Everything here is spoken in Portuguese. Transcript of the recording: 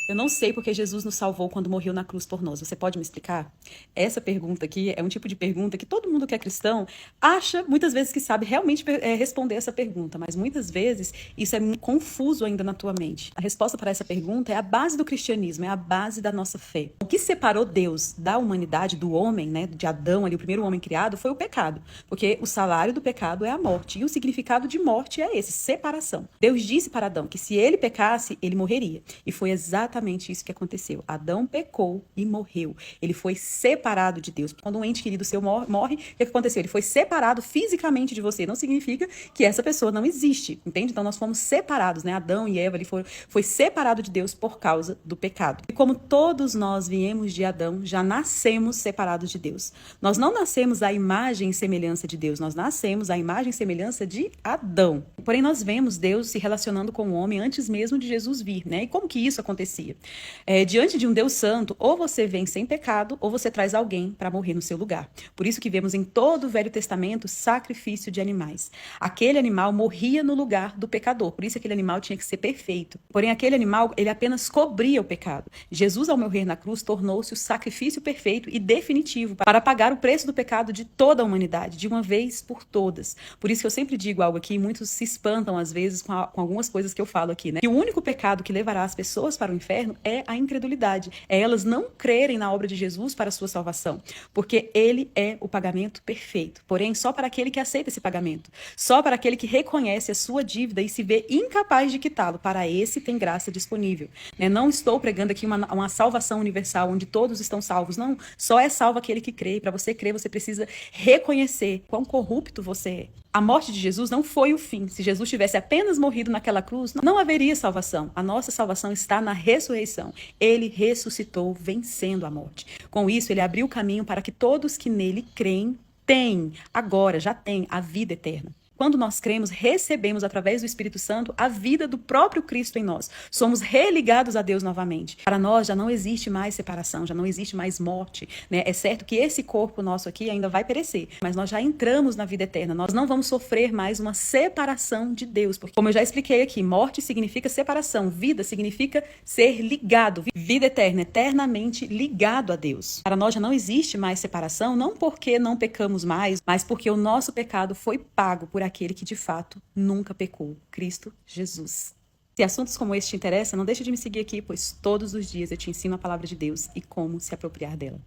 Eu não sei porque Jesus nos salvou quando morreu na cruz por nós. Você pode me explicar? Essa pergunta aqui é um tipo de pergunta que todo mundo que é cristão acha, muitas vezes, que sabe realmente responder essa pergunta, mas muitas vezes isso é confuso ainda na tua mente. A resposta para essa pergunta é a base do cristianismo, é a base da nossa fé. O que separou Deus da humanidade, do homem, né, de Adão, ali, o primeiro homem criado, foi o pecado. Porque o salário do pecado é a morte. E o significado de morte é esse, separação. Deus disse para Adão que se ele pecasse, ele morreria. E foi exatamente isso que aconteceu. Adão pecou e morreu. Ele foi separado de Deus. Quando um ente querido seu morre, o que aconteceu? Ele foi separado fisicamente de você. Não significa que essa pessoa não existe, entende? Então nós fomos separados, né? Adão e Eva, ele foi separado de Deus por causa do pecado. E como todos nós viemos de Adão, já nascemos separados de Deus. Nós não nascemos à imagem e semelhança de Deus, nós nascemos à imagem e semelhança de Adão. Porém, nós vemos Deus se relacionando com o homem antes mesmo de Jesus vir, né? E como que isso acontecia? Diante de um Deus santo, ou você vem sem pecado, ou você traz alguém para morrer no seu lugar. Por isso que vemos em todo o Velho Testamento sacrifício de animais. Aquele animal morria no lugar do pecador, por isso aquele animal tinha que ser perfeito. Porém, aquele animal, ele apenas cobria o pecado. Jesus, ao morrer na cruz, tornou-se o sacrifício perfeito e definitivo para pagar o preço do pecado de toda a humanidade, de uma vez por todas. Por isso que eu sempre digo algo aqui, e muitos se espantam às vezes com algumas coisas que eu falo aqui, né? Que o único pecado que levará as pessoas para o inferno é a incredulidade. É elas não crerem na obra de Jesus para a sua salvação. Porque ele é o pagamento perfeito. Porém, só para aquele que aceita esse pagamento. Só para aquele que reconhece a sua dívida e se vê incapaz de quitá-lo. Para esse tem graça disponível. Né? Não estou pregando aqui uma salvação universal onde todos estão salvos. Não, só é salvo aquele que crê. E para você crer, você precisa reconhecer quão corrupto você é. A morte de Jesus não foi o fim. Se Jesus tivesse apenas morrido naquela cruz, não haveria salvação. A nossa salvação está na ressurreição. Ele ressuscitou vencendo a morte. Com isso, ele abriu o caminho para que todos que nele creem já têm a vida eterna. Quando nós cremos, recebemos através do Espírito Santo a vida do próprio Cristo em nós. Somos religados a Deus novamente. Para nós já não existe mais separação, já não existe mais morte, né? É certo que esse corpo nosso aqui ainda vai perecer, mas nós já entramos na vida eterna. Nós não vamos sofrer mais uma separação de Deus, porque, como eu já expliquei aqui, morte significa separação, vida significa ser ligado, vida eterna, eternamente ligado a Deus. Para nós já não existe mais separação, não porque não pecamos mais, mas porque o nosso pecado foi pago por aquele que de fato nunca pecou, Cristo Jesus. Se assuntos como este te interessam, não deixe de me seguir aqui, pois todos os dias eu te ensino a palavra de Deus e como se apropriar dela.